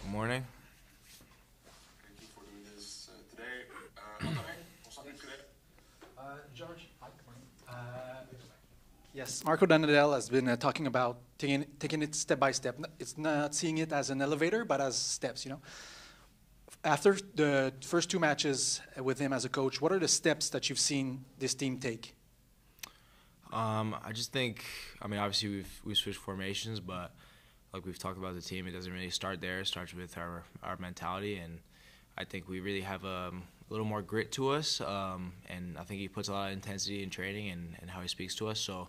Good morning. Thank you for doing this today. Antonin, on s'ennuie today. George, hi, good morning. Yes, Marco Donadel has been talking about taking it step by step. It's not seeing it as an elevator, but as steps. After the first two matches with him as a coach, what are the steps that you've seen this team take? I just think, obviously we've switched formations, but like we've talked about the team, it doesn't really start there. It starts with our mentality, and I think we really have a little more grit to us, and I think he puts a lot of intensity in training and how he speaks to us. So,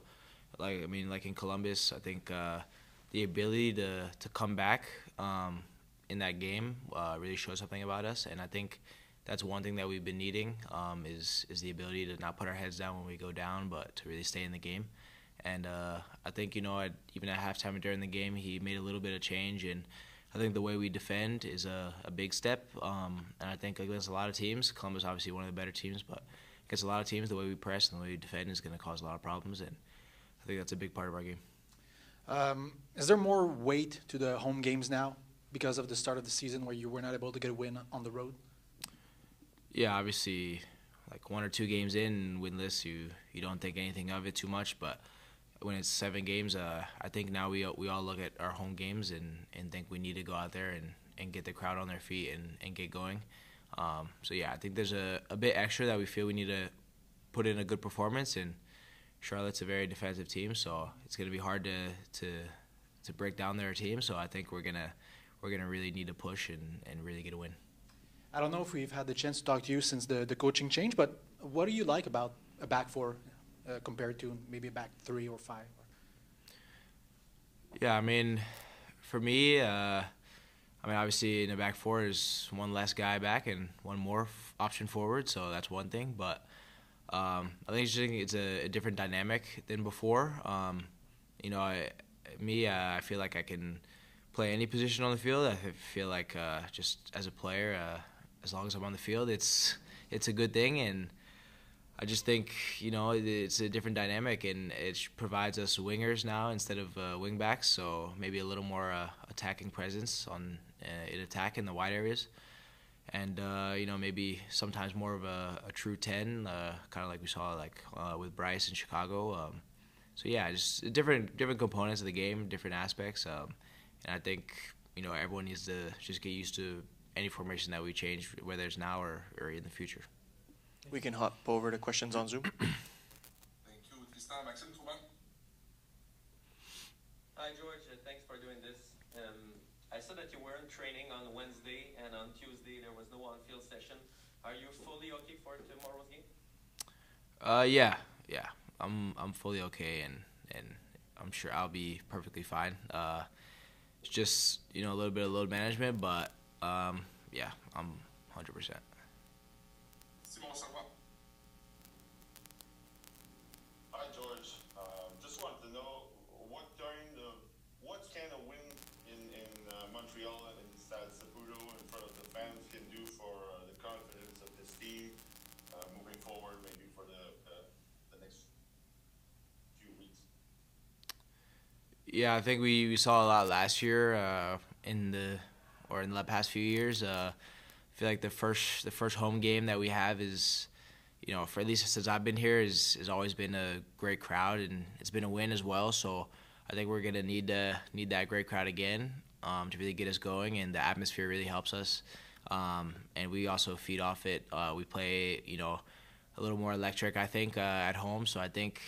like in Columbus, I think the ability to come back in that game really shows something about us, and I think that's one thing that we've been needing is the ability to not put our heads down when we go down, but to really stay in the game. And I think even at halftime and during the game, he made a little bit of change, and I think the way we defend is a big step. And I think against a lot of teams, Columbus obviously one of the better teams, but against a lot of teams, the way we press and the way we defend is going to cause a lot of problems, and I think that's a big part of our game. Is there more weight to the home games now because of the start of the season where you were not able to get a win on the road? Yeah, obviously, like 1 or 2 games in winless, you don't think anything of it too much. But when it's 7 games, I think now we all look at our home games and think we need to go out there and get the crowd on their feet and get going. So yeah, I think there's a bit extra that we feel we need to put in a good performance. And Charlotte's a very defensive team, so it's going to be hard to break down their team. So I think we're gonna really need to push and really get a win. I don't know if we've had the chance to talk to you since the coaching change, but what do you like about a back four compared to maybe a back 3 or 5? Yeah, for me, obviously in the back four is one less guy back and one more option forward, so that's one thing. But I think it's a different dynamic than before. I feel like I can play any position on the field. I feel like just as a player, as long as I'm on the field, it's a good thing, and I just think it's a different dynamic, and it provides us wingers now instead of wingbacks, so maybe a little more attacking presence in attack in the wide areas, and maybe sometimes more of a true 10, kind of like we saw with Bryce in Chicago. So yeah, just different components of the game, different aspects, and I think everyone needs to just get used to any formation that we change, whether it's now or in the future. We can hop over to questions on Zoom. Thank you, Tristan. Maxime Trouban. Hi, George. Thanks for doing this. I saw that you weren't training on Wednesday, and on Tuesday there was no on-field session. Are you fully okay for tomorrow's game? Yeah. I'm fully okay, and I'm sure I'll be perfectly fine. It's just a little bit of load management, but yeah, I'm 100%. Simon Savoie. Hi, George. Just wanted to know what kind of win in Montreal and Stade Saputo in front of the fans can do for the confidence of this team moving forward, maybe for the next few weeks. Yeah, I think we saw a lot last year in the past few years. I feel like the first home game that we have is, for at least since I've been here, has always been a great crowd, and it's been a win as well. So I think we're gonna need that great crowd again to really get us going, and the atmosphere really helps us. And we also feed off it. We play a little more electric, I think, at home. So I think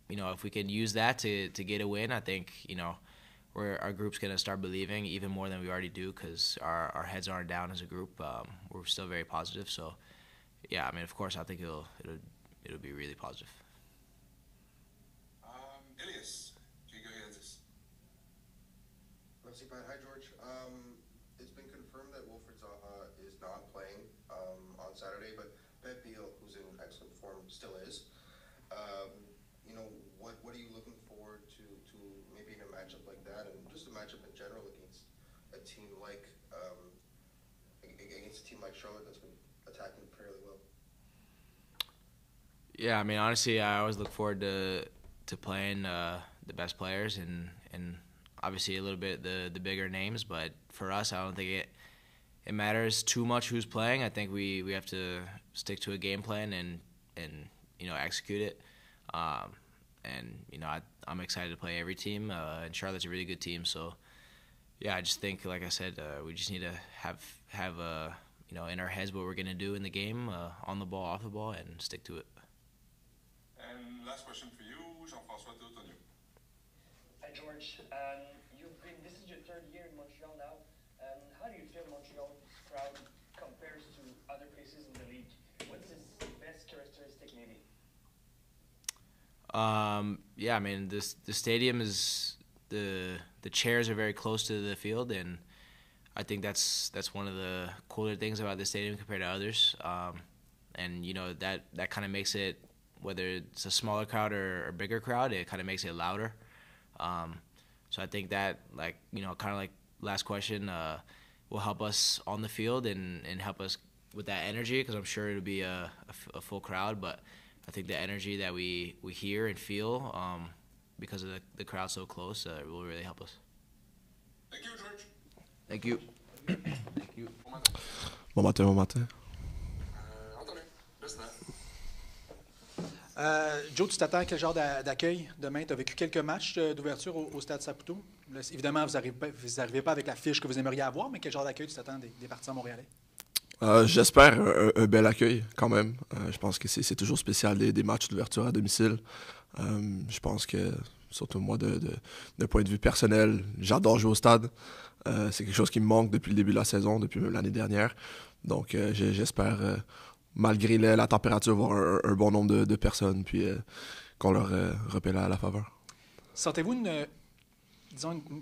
if we can use that to get a win, I think our group's going to start believing even more than we already do, because our heads aren't down as a group. We're still very positive. So, yeah, of course, I think it'll be really positive. Elias. Gregoriadis. Merci, Pat. Hi, George. It's been confirmed that Wilfred Zaha is not playing on Saturday, but Pep Biel, who's in excellent form, still is. What are you looking forward to maybe in a matchup like that, and just a matchup in general against a team like Charlotte that's been attacking fairly well? Yeah, honestly, I always look forward to playing the best players, and obviously a little bit the bigger names, but for us, I don't think it matters too much who's playing. I think we have to stick to a game plan and execute it. And I'm excited to play every team, and Charlotte's a really good team. So yeah, I just think, like I said, we just need to have in our heads what we're gonna do in the game, on the ball, off the ball, and stick to it. And last question for you, Jean-François Théotonio. Hi, George. This is your third year in Montreal now. How do you feel Montreal's crowd compares to other places in the league? What's his best characteristic, maybe? Yeah, I mean, the stadium is the chairs are very close to the field, and I think that's one of the cooler things about the stadium compared to others. And that kind of makes it, whether it's a smaller crowd or a bigger crowd, it kind of makes it louder. So I think that, kind of like last question, will help us on the field and help us with that energy, because I'm sure it'll be a full crowd, but I think the energy that we hear and feel, because of the crowd so close, will really help us. Thank you, George. Thank you. Thank you. Bon matin. Bon matin. Antonin, Destin. Joe, tu t'attends à quel genre d'accueil demain? Tu as vécu quelques matchs d'ouverture au Stade Saputo. Là, évidemment, vous n'arrivez pas avec la fiche que vous aimeriez avoir, mais quel genre d'accueil tu t'attends des partisans montréalais? J'espère un bel accueil quand même. Je pense que c'est toujours spécial des matchs d'ouverture à domicile. Je pense que, surtout moi, d'un point de vue personnel, j'adore jouer au stade. C'est quelque chose qui me manque depuis le début de la saison, depuis même l'année dernière. Donc j'espère, malgré la température, voir un bon nombre de personnes, puis qu'on leur repelle à la faveur. Sentez-vous une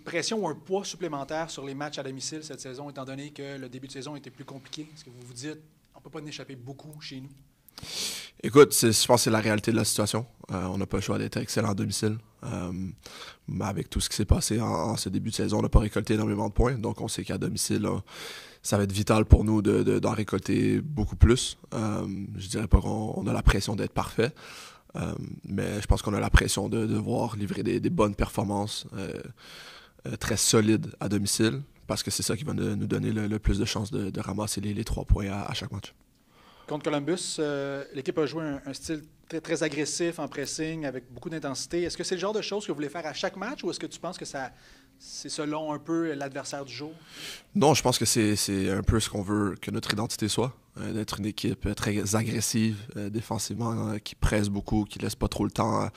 pression ou un poids supplémentaire sur les matchs à domicile cette saison, étant donné que le début de saison était plus compliqué? Est-ce que vous vous dites, on ne peut pas en échapper beaucoup chez nous? Écoute, je pense que c'est la réalité de la situation. On n'a pas le choix d'être excellent à domicile. Mais avec tout ce qui s'est passé en ce début de saison, on n'a pas récolté énormément de points. Donc, on sait qu'à domicile, ça va être vital pour nous d'en récolter beaucoup plus. Je dirais pas qu'on a la pression d'être parfait. Mais je pense qu'on a la pression de devoir livrer des bonnes performances très solides à domicile, parce que c'est ça qui va nous donner le plus de chances de ramasser les 3 points à chaque match. Contre Columbus, l'équipe a joué un style très, très agressif en pressing, avec beaucoup d'intensité. Est-ce que c'est le genre de choses que vous voulez faire à chaque match, ou est-ce que tu penses que c'est selon un peu l'adversaire du jour? Non, je pense que c'est un peu ce qu'on veut que notre identité soit, d'être une équipe très agressive défensivement, qui presse beaucoup, qui laisse pas trop le temps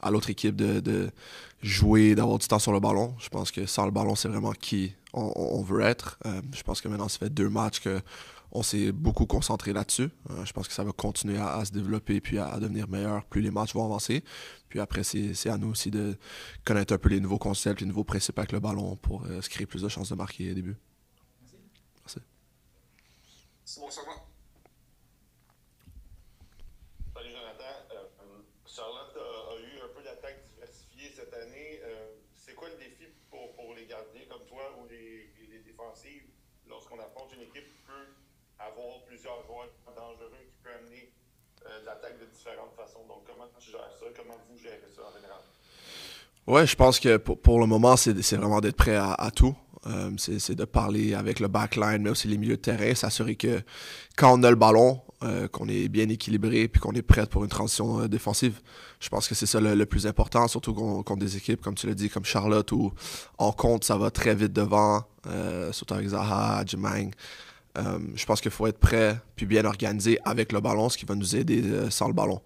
à l'autre équipe de jouer, d'avoir du temps sur le ballon. Je pense que sans le ballon, c'est vraiment qui on veut être. Je pense que maintenant, ça fait 2 matchs qu'on s'est beaucoup concentré là-dessus. Je pense que ça va continuer à se développer puis à devenir meilleur plus les matchs vont avancer. Puis après, c'est à nous aussi de connaître un peu les nouveaux concepts, les nouveaux principes avec le ballon pour se créer plus de chances de marquer au début. Merci. Simon Servant. Salut Jonathan. Charlotte a eu un peu d'attaque diversifiée cette année. C'est quoi le défi pour les gardiens comme toi ou les défensives lorsqu'on affronte une équipe qui peut avoir plusieurs joueurs dangereux qui peut amener de l'attaque de différentes façons? Donc comment tu gères ça? Comment vous gérez ça en général? Ouais, je pense que pour le moment, c'est vraiment d'être prêt à tout. C'est de parler avec le backline, mais aussi les milieux de terrain, s'assurer que quand on a le ballon, qu'on est bien équilibré puis qu'on est prêt pour une transition défensive. Je pense que c'est ça le plus important, surtout contre des équipes, comme tu l'as dit, comme Charlotte, où en compte, ça va très vite devant, surtout avec Zaha, Jemang. Je pense qu'il faut être prêt puis bien organisé avec le ballon, ce qui va nous aider sans le ballon.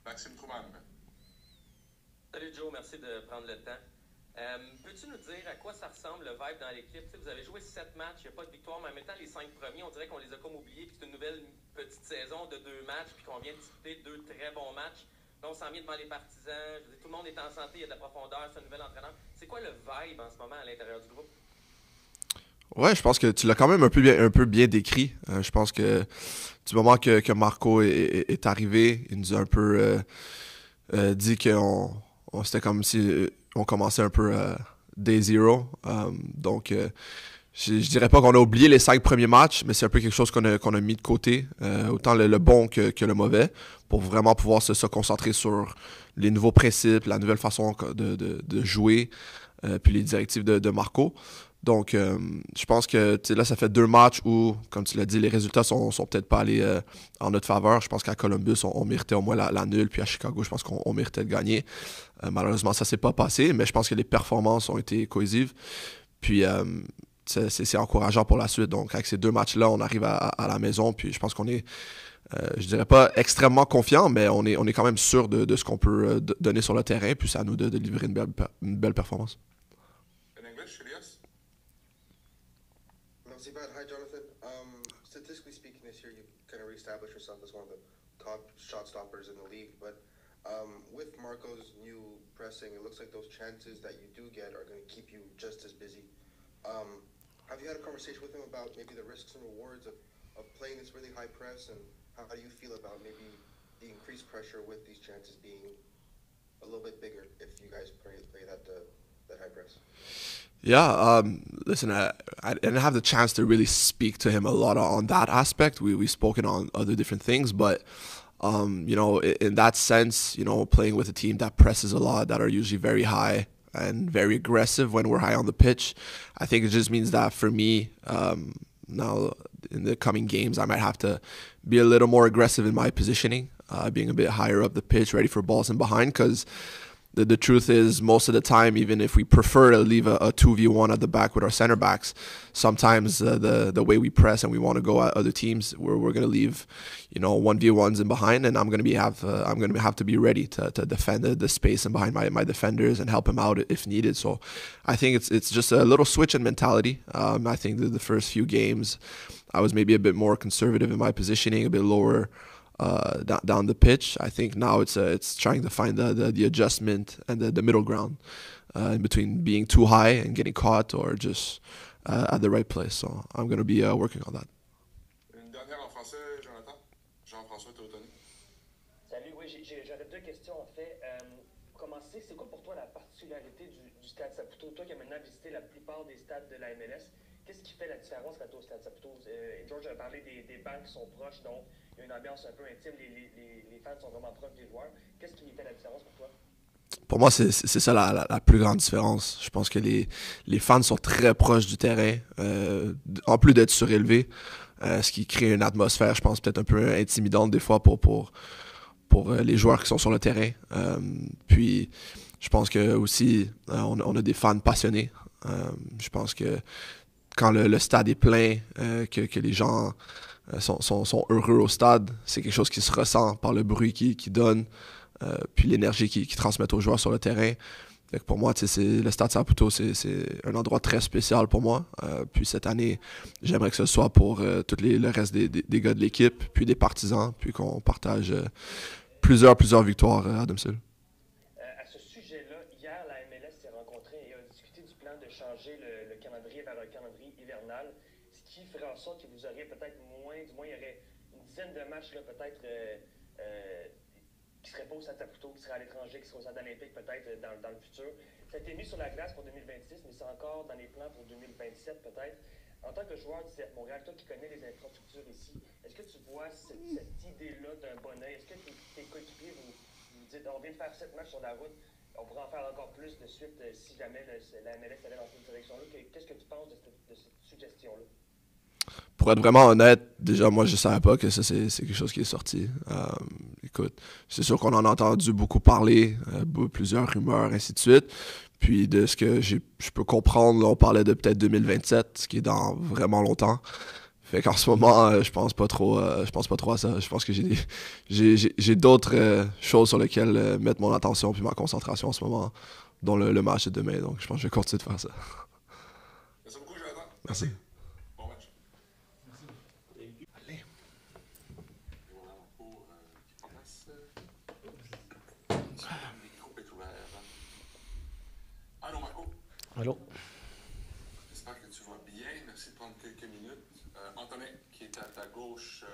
Maxime Trouman. Salut Joe, merci de prendre le temps. Peux-tu nous dire à quoi ça ressemble le vibe dans l'équipe? Vous avez joué 7 matchs, il n'y a pas de victoire, mais en même temps, les 5 premiers, on dirait qu'on les a comme oubliés, puis c'est une nouvelle petite saison de 2 matchs, puis qu'on vient de disputer 2 très bons matchs. Là, on s'en vient devant les partisans, tout le monde est en santé, il y a de la profondeur, c'est un nouvel entraîneur. C'est quoi le vibe en ce moment à l'intérieur du groupe? Ouais, je pense que tu l'as quand même un peu bien décrit. Je pense que du moment que Marco est arrivé, il nous a un peu dit qu'on c'était comme si on commençait un peu day zero. Donc, je dirais pas qu'on a oublié les 5 premiers matchs, mais c'est un peu quelque chose qu'on a mis de côté, autant le bon que le mauvais, pour vraiment pouvoir se concentrer sur les nouveaux principes, la nouvelle façon de jouer, puis les directives de Marco. Donc, je pense que là, ça fait 2 matchs où, comme tu l'as dit, les résultats sont peut-être pas allés en notre faveur. Je pense qu'à Columbus, on méritait au moins la nulle, puis à Chicago, je pense qu'on méritait de gagner. Malheureusement, ça s'est pas passé, mais je pense que les performances ont été cohésives. Puis, c'est encourageant pour la suite. Donc, avec ces 2 matchs-là, on arrive à la maison, puis je pense qu'on est, je dirais pas extrêmement confiant, mais on est quand même sûr de ce qu'on peut donner sur le terrain, puis c'est à nous de livrer une belle performance. In English, Elias? Merci, Pat. Hi, Jonathan. Statistically speaking, this year you kind of reestablished yourself as one of the top shot stoppers in the league. But with Marco's new pressing, it looks like those chances that you do get are going to keep you just as busy. Have you had a conversation with him about maybe the risks and rewards of playing this really high press, and how do you feel about maybe the increased pressure with these chances being a little bit bigger if you guys play that high press? Yeah, listen, I didn't have the chance to really speak to him a lot on that aspect. We've spoken on other different things, but you know, in that sense, you know, playing with a team that presses a lot, that are usually very high and very aggressive when we're high on the pitch, I think it just means that for me, now in the coming games, I might have to be a little more aggressive in my positioning, being a bit higher up the pitch, ready for balls in behind, because the truth is, most of the time, even if we prefer to leave a 2v1 at the back with our center backs, sometimes the way we press and we want to go at other teams, we're going to leave, you know, 1v1s in behind, and I'm going to have to be ready to defend the space and behind my defenders and help him out if needed. So I think it's just a little switch in mentality. I think that the first few games, I was maybe a bit more conservative in my positioning, a bit lower down the pitch. I think now it's trying to find the adjustment and the middle ground in between being too high and getting caught, or just at the right place. So I'm going to be working on that. Une dernière en français, Jonathan. Jean-François Tautoni. Salut, oui, j'aurais 2 questions en fait. Pour commencer, c'est quoi pour toi la particularité du Stade Saputo? Toi qui as maintenant visité la plupart des stades de la MLS, qu'est-ce qui fait la différence quand tu es au Stade Saputo? George a parlé des bancs qui sont proches, donc il y a une ambiance un peu intime, les fans sont vraiment proches des joueurs. Qu'est-ce qui fait la différence pour toi? Pour moi, c'est ça la plus grande différence. Je pense que les fans sont très proches du terrain, en plus d'être surélevés, ce qui crée une atmosphère, je pense, peut-être un peu intimidante des fois pour les joueurs qui sont sur le terrain. Puis, je pense que aussi, on a des fans passionnés. Je pense que quand le stade est plein, que les gens sont heureux au stade, c'est quelque chose qui se ressent par le bruit qu'ils donnent, puis l'énergie qu'ils transmettent aux joueurs sur le terrain. Fait que pour moi, le Stade Saputo, c'est un endroit très spécial pour moi. Puis cette année, j'aimerais que ce soit pour tout le reste des gars de l'équipe, puis des partisans, puis qu'on partage plusieurs victoires à domicile. À ce sujet-là, hier, la MLS s'est rencontrée et a discuté du plan de changer le calendrier vers un calendrier hivernal, ce qui ferait en sorte que vous auriez peut-être moins, du moins il y aurait une dizaine de matchs là, peut-être qui ne seraient pas au Stade Saputo, qui seraient à l'étranger, qui seraient au Stade olympique peut-être dans le futur. Ça a été mis sur la glace pour 2026, mais c'est encore dans les plans pour 2027 peut-être. En tant que joueur du CF Montréal, toi qui connais les infrastructures ici, est-ce que tu vois cette idée-là d'un bon oeil? Est-ce que tes coéquipiers vous dites, on vient de faire 7 matchs sur la route, on pourrait en faire encore plus de suite si jamais la MLS allait dans cette direction-là? Qu'est-ce que tu penses de cette suggestion-là? Pour être vraiment honnête, déjà, moi, je ne savais pas que ça, c'est quelque chose qui est sorti. Écoute, c'est sûr qu'on en a entendu beaucoup parler, plusieurs rumeurs, ainsi de suite. Puis de ce que je peux comprendre, on parlait de peut-être 2027, ce qui est dans vraiment longtemps. Fait qu'en ce moment, je pense pas trop à ça. Je pense que j'ai d'autres choses sur lesquelles mettre mon attention puis ma concentration en ce moment, dont le match de demain. Donc je pense que je vais continuer de faire ça. Merci beaucoup, Jonathan. Merci. Bon match. Allez. Et voilà, pour qui prend place. Le micro est ouvert. Allô, Marco. Allô. J'espère que tu vas bien. Merci de prendre quelques minutes. Antonin, qui est à ta gauche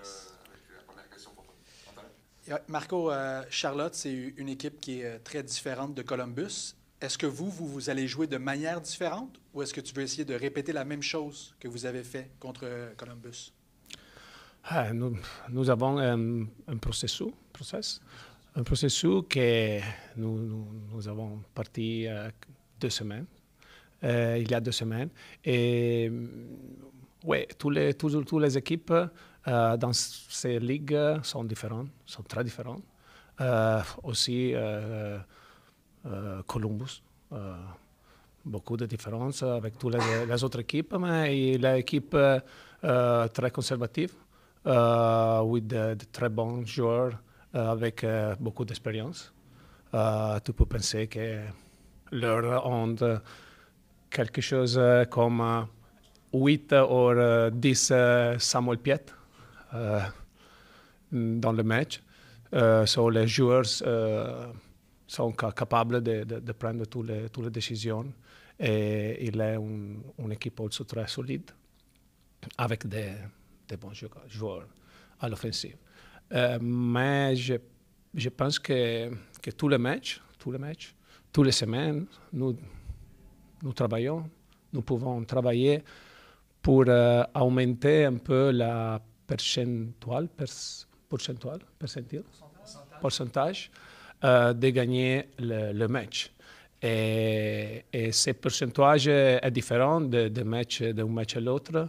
avec la première question pour toi. Antonin. Marco, Charlotte, c'est une équipe qui est très différente de Columbus. Est-ce que vous allez jouer de manière différente, ou est-ce que tu veux essayer de répéter la même chose que vous avez fait contre Columbus? Nous avons un processus un processus que nous avons parti 2 semaines, il y a 2 semaines. Et oui, toutes les équipes dans ces ligues sont différentes, sont très différentes. Aussi Columbus, beaucoup de différences avec toutes les autres équipes, mais l'équipe très conservative, avec de très bons joueurs, avec beaucoup d'expérience. Tu peux penser que leur ont quelque chose comme 8 ou 10 Samuel Piet dans le match. Les joueurs sont capables de prendre toutes les décisions et il est une équipe aussi très solide avec des bons joueurs à l'offensive. Mais je pense que tous les matchs, toutes les semaines, nous travaillons, nous pouvons travailler pour augmenter un peu la pourcentage de gagner le match. Et ce pourcentage est différent d'un match à l'autre.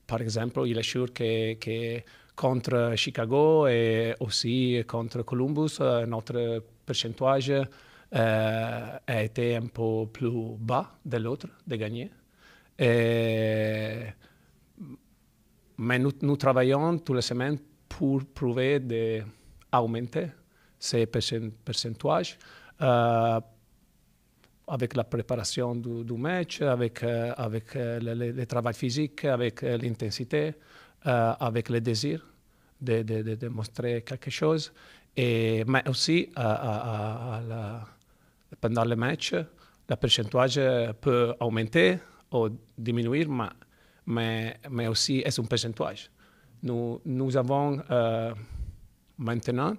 Par exemple, il est sûr que contre Chicago et aussi contre Columbus, notre pourcentage a été un peu plus bas de l'autre, de gagner. Mais nous travaillons toutes les semaines pour prouver d'augmenter ces pourcentages avec la préparation du match, avec le travail physique, avec l'intensité, avec le désir de montrer quelque chose. Mais aussi, pendant le match, le pourcentage peut augmenter ou diminuer, mais aussi est un pourcentage. Nous avons maintenant,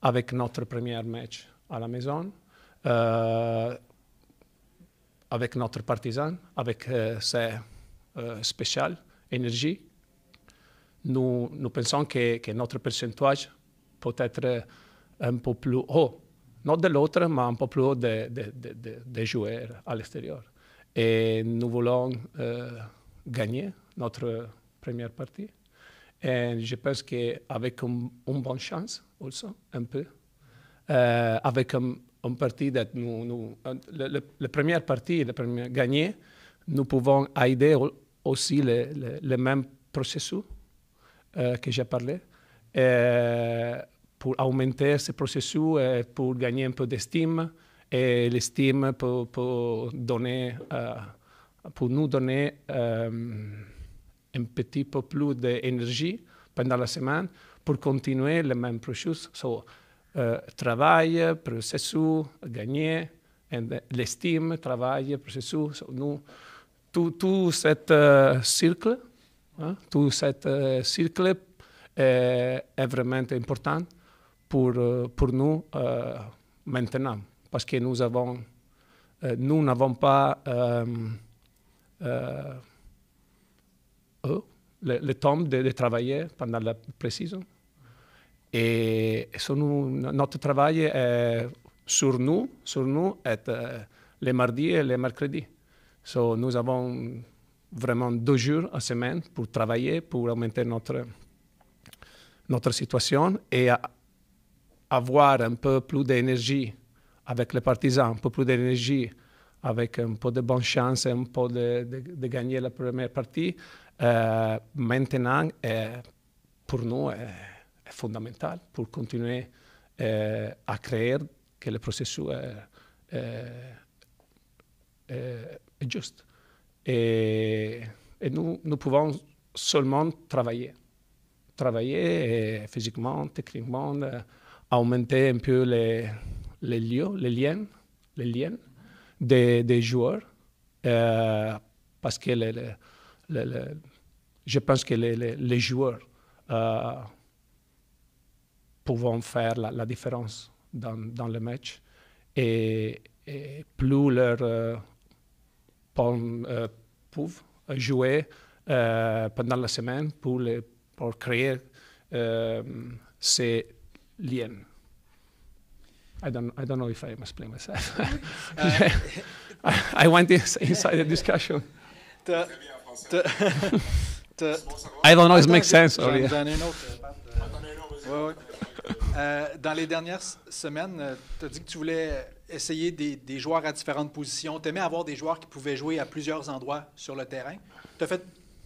avec notre premier match à la maison, avec notre partisan, avec ces spéciales énergie, nous pensons que notre pourcentage peut être un peu plus haut, non de l'autre, mais un peu plus haut de joueurs à l'extérieur. Et nous voulons gagner notre première partie. Et je pense qu'avec une bonne chance, aussi, un peu, avec une partie la première partie, gagner, nous pouvons aider aussi le même processus que j'ai parlé, pour augmenter ce processus et pour gagner un peu d'estime. Et l'estime pour nous donner un petit peu plus d'énergie pendant la semaine pour continuer le même processus. Travail, processus, gagner, l'estime, travail, processus. Tout ce cercle, est vraiment important pour nous maintenant. Parce que nous n'avons pas le temps de travailler pendant la pré-saison. Et notre travail est sur nous est les mardis et les mercredis. Nous avons vraiment 2 jours à semaine pour travailler, pour augmenter notre situation et avoir un peu plus d'énergie avec les partisans, un peu plus d'énergie, avec un peu de bonne chance et un peu de gagner la première partie. Maintenant, pour nous, est fondamental pour continuer à créer que le processus est juste. Et nous pouvons seulement travailler physiquement, techniquement, augmenter un peu les liens des joueurs, parce que je pense que les joueurs pouvons faire la différence dans le match, et plus leur peuvent jouer pendant la semaine pour créer c'est lien. I don't know if I explain myself. I went inside the discussion. T'as- t'as- t'as- I don't know if it Attends, makes sense. j'en Or, ai yeah. donné un autre. Ouais, ouais. Dans les dernières semaines, tu as dit que tu voulais essayer des joueurs à différentes positions. Tu aimais avoir des joueurs qui pouvaient jouer à plusieurs endroits sur le terrain. Tu as fait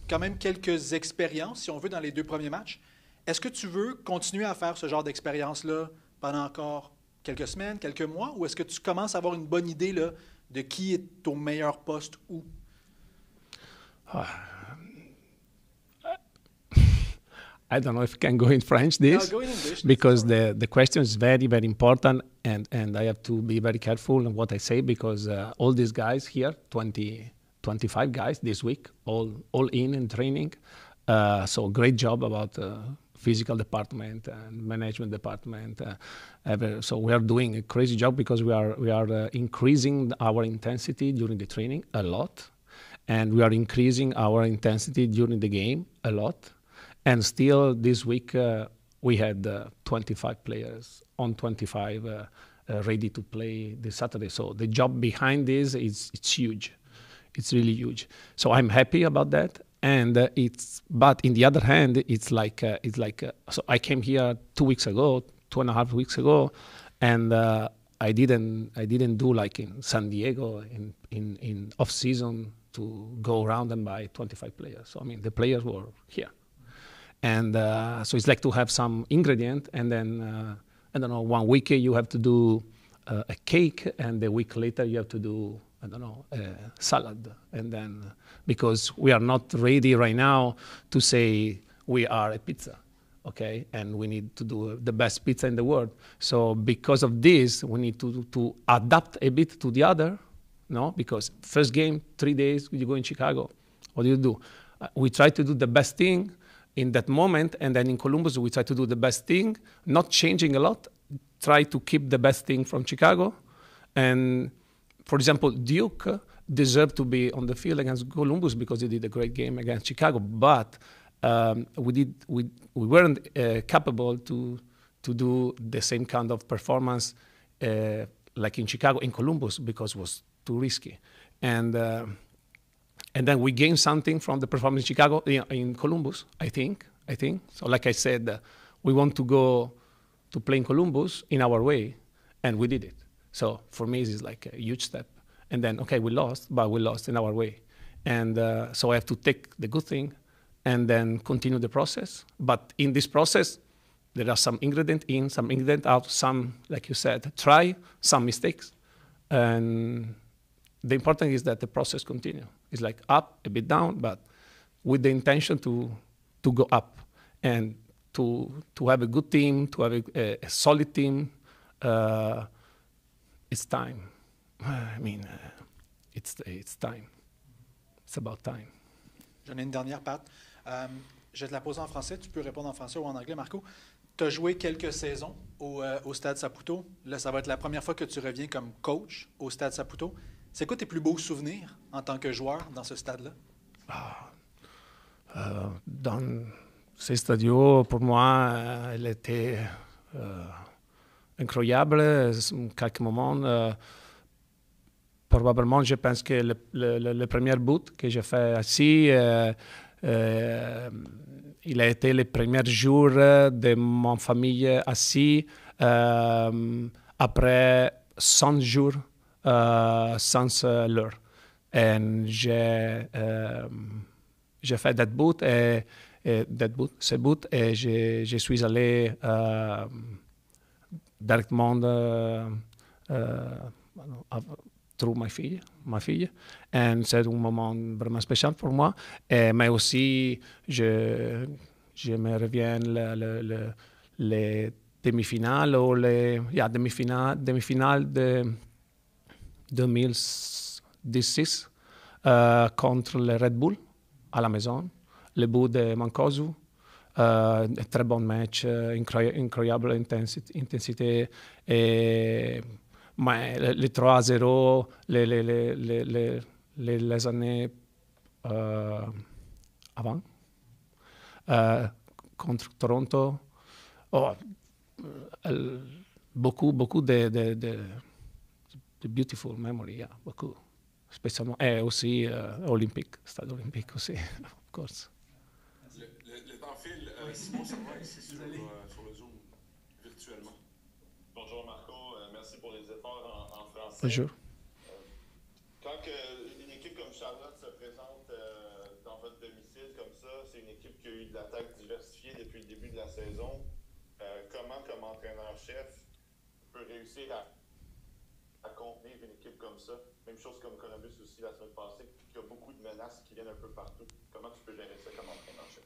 quand même quelques expériences, si on veut, dans les 2 premiers matchs. Est-ce que tu veux continuer à faire ce genre d'expérience-là pendant encore quelques semaines, quelques mois, ou est-ce que tu commences à avoir une bonne idée là, de qui est au meilleur poste où? I don't know if I can go in French this, No, go in English. because the question is very, very important, and I have to be very careful on what I say, because all these guys here, 25 guys this week, all in training. So great job about physical department and management department. So we are doing a crazy job, because we are increasing our intensity during the training a lot, and we are increasing our intensity during the game a lot. And still this week we had 25 players on 25 ready to play this Saturday. So the job behind this it's huge. It's really huge. So I'm happy about that. And but in the other hand, so I came here 2 weeks ago, 2.5 weeks ago, and I didn't do like in San Diego in off season to go around and buy 25 players. So I mean the players were here. And so it's like to have some ingredient, and then, I don't know, 1 week you have to do a cake, and the week later you have to do, I don't know, a salad. And then, because we are not ready right now to say we are a pizza, okay? And we need to do the best pizza in the world. So because of this, we need to adapt a bit to the other, no? Because first game, 3 days, you go in Chicago. What do? We try to do the best thing in that moment, and then in Columbus we try to do the best thing, not changing a lot, try to keep the best thing from Chicago. And for example, Duke deserved to be on the field against Columbus because he did a great game against Chicago, but we weren't capable to do the same kind of performance like in Chicago, in Columbus, because it was too risky. And then we gained something from the performance in Chicago, in Columbus, I think. So like I said, we want to go to play in Columbus in our way, and we did it. So for me, it's like a huge step. And then, okay, we lost, but we lost in our way. And so I have to take the good thing and then continue the process. But in this process, there are some ingredient in, some ingredient out, some, like you said, try, some mistakes. And the important is that the process continue. It's like up, a bit down, but with the intention to go up and to have a good team, to have a solid team. It's time. I mean, it's time. It's about time. J'en ai une dernière, Pat. Je vais te la poser en français. Tu peux répondre en français ou en anglais, Marco. Tu as joué quelques saisons au Stade Saputo. Là, ça va être la première fois que tu reviens comme coach au Stade Saputo. C'est quoi tes plus beaux souvenirs en tant que joueur dans ce stade-là? Dans ce stade, pour moi, il était incroyable. Quelques moments, probablement, je pense que le premier but que j'ai fait ici, il a été le premier jour de ma famille assis après 100 jours sans l'heure. Et j'ai fait ce but et je suis allé directement through ma fille. Et c'est un moment vraiment spécial pour moi. Mais aussi, je me reviens les demi-finales ou les demi-finales de 2016 contre le Red Bull à la maison. Le but de Mancosu, très bon match, incroyable intensité. Mais les 3-0, les années avant, contre Toronto. Oh, beaucoup de beautiful memory, yeah, beaucoup. Spécialement, et aussi Olympique, Stade Olympique aussi, of course. Le temps file. Simon Servois ici sur le Zoom, virtuellement. Bonjour Marco, merci pour les efforts en français. Bonjour. Quand une équipe comme Charlotte se présente dans votre domicile comme ça, c'est une équipe qui a eu de l'attaque diversifiée depuis le début de la saison. Comment, comme entraîneur-chef, peut réussir à contenir une équipe comme ça? Même chose comme Columbus aussi la semaine passée, qui a beaucoup de menaces qui viennent un peu partout. Comment tu peux gérer ça comme entraîneur-chef?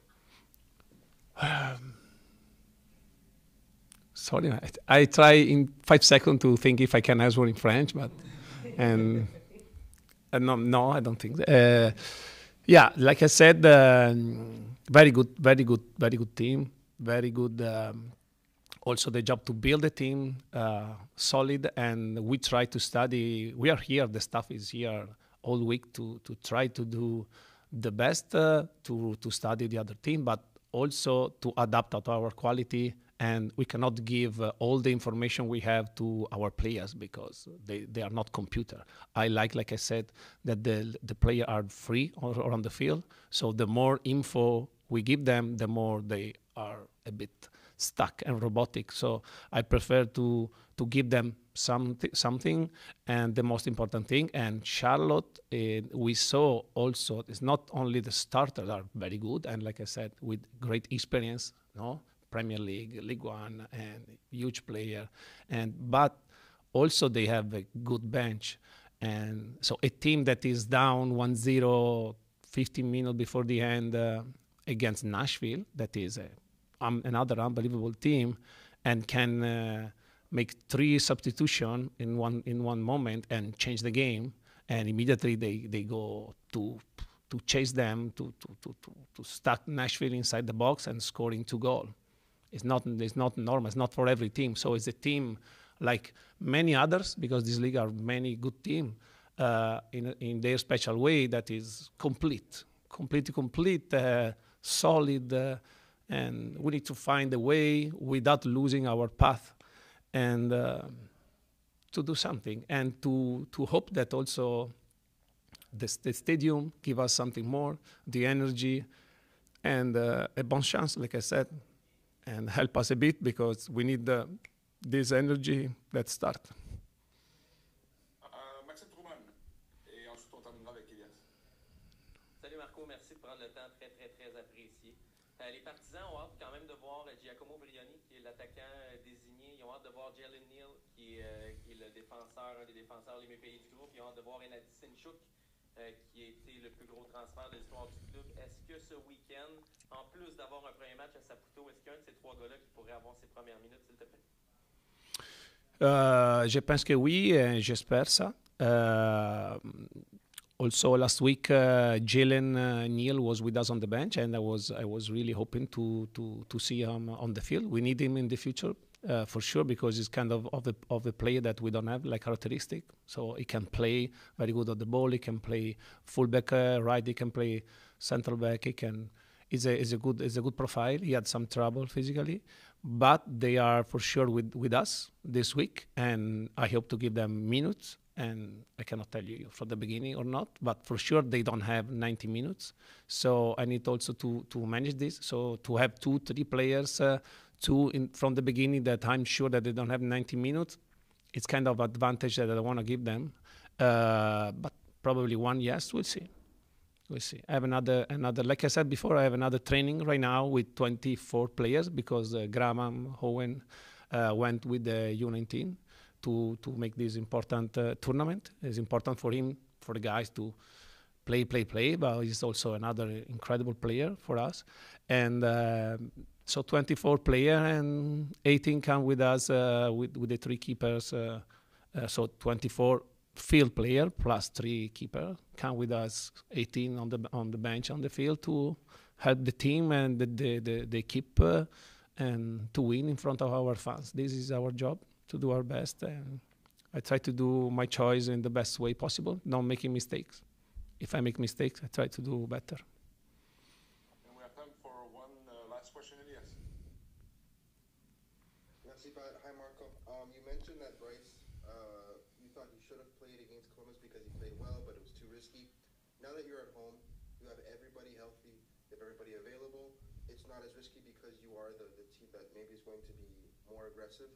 Sorry, I try in 5 seconds to think if I can answer in French, but and no, I don't think so. Yeah, like I said, very good team, very good. Also, the job to build a team solid, and we try to study. We are here. The staff is here all week to try to do the best to study the other team, but also to adapt to our quality. And we cannot give all the information we have to our players because they are not computer. I like I said, that the players are free or on the field. So the more info we give them, the more they are a bit stuck and robotic. So I prefer to give them something, and the most important thing. And Charlotte, we saw also, it's not only the starters are very good, and like I said, with great experience, no? Premier League, League One, and huge player, but also they have a good bench. And so a team that is down 1-0 15 minutes before the end against Nashville, that is another unbelievable team, and can make 3 substitutions in one moment and change the game, and immediately they go to chase them, to stuck Nashville inside the box and scoring 2 goals. It's not normal. It's not for every team. So it's a team like many others, because this league are many good teams in their special way that is complete, solid, and we need to find a way without losing our path, and to do something, and to hope that also the stadium give us something more, the energy, and a bon chance, like I said, and help us a bit, because we need this energy that start. Maxime Truman, et ensuite on terminera avec Elias. Salut Marco, merci de prendre le temps, très apprécié. Les partisans ont hâte quand même de voir Giacomo Brioni, qui est l'attaquant désigné. Ils ont hâte de voir Jalen Neal, qui est un des défenseurs les mieux payés du groupe. Ils ont hâte de voir Enadi Sinchuk, qui a été le plus gros transfert de l'histoire du club. Est-ce que ce week-end, en plus d'avoir un premier match à Saputo, est-ce qu'il y a un de ces 3 gars-là qui pourrait avoir ses premières minutes, s'il te plaît? Je pense que oui, j'espère ça. Also last week, Jalen Neal was with us on the bench, and I was really hoping to see him on the field. We need him in the future. For sure, because he's kind of a player that we don't have like characteristic. So he can play very good on the ball. He can play fullback, right. He can play central back. He's a good profile. He had some trouble physically, but they are for sure with us this week, and I hope to give them minutes. And I cannot tell you from the beginning or not, but for sure they don't have 90 minutes. So I need also to manage this. So to have 2-3 players. From the beginning that I'm sure that they don't have 90 minutes, it's kind of advantage that I want to give them. But probably one, yes, we'll see. I have another, like I said before, I have another training right now with 24 players, because Graham Owen went with the U19 to make this important tournament. It's important for him, for the guys to play, but he's also another incredible player for us. And so 24 players, and 18 come with us with the 3 keepers. So 24 field player plus 3 keeper come with us. 18 on the bench on the field to help the team and the keeper and to win in front of our fans. This is our job, to do our best, and I try to do my choice in the best way possible, not making mistakes. If I make mistakes, I try to do better. And we have time for one last question, Elias. Merci, Pat. Hi, Marco. You mentioned that Bryce, you thought he should have played against Columbus because he played well, but it was too risky. Now that you're at home, you have everybody healthy, you have everybody available. It's not as risky because you are the team that maybe is going to be more aggressive.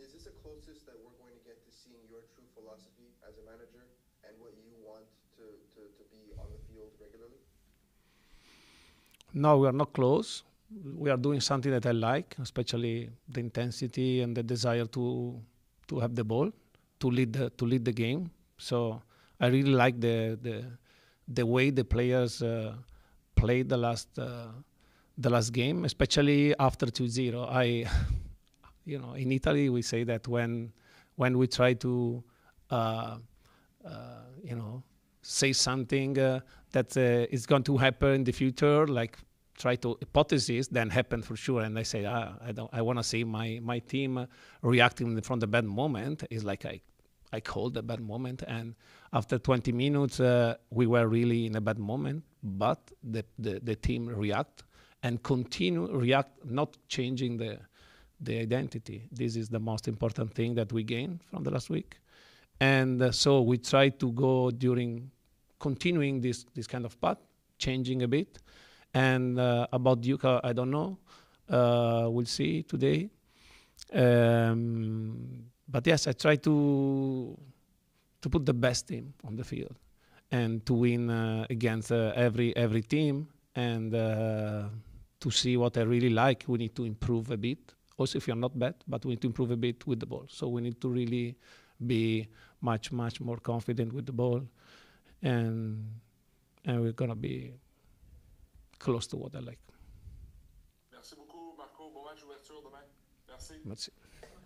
Is this the closest that we're going to get to seeing your true philosophy as a manager and what you want to be on the field regularly? No, we are not close. We are doing something that I like, especially the intensity and the desire to have the ball, to lead the game. So I really like the way the players played the last game, especially after 2-0. In Italy we say that when we try to say something that is going to happen in the future, like try to hypothesis, then happen for sure. And I say, I want to see my team reacting from the bad moment. It's like I called the bad moment, and after 20 minutes we were really in a bad moment, but the team react and continue react, not changing the identity. This is the most important thing that we gained from the last week. And so we try to go during continuing this kind of path, changing a bit. And about Duke, I don't know. We'll see today. But yes, I try to put the best team on the field and to win against every team. And to see what I really like, we need to improve a bit. Also, if you're not bad, but we need to improve a bit with the ball. So we need to really be much more confident with the ball, and we're gonna be close to what I like. Merci beaucoup, Marco. Bon match d'ouverture demain. Merci. Merci.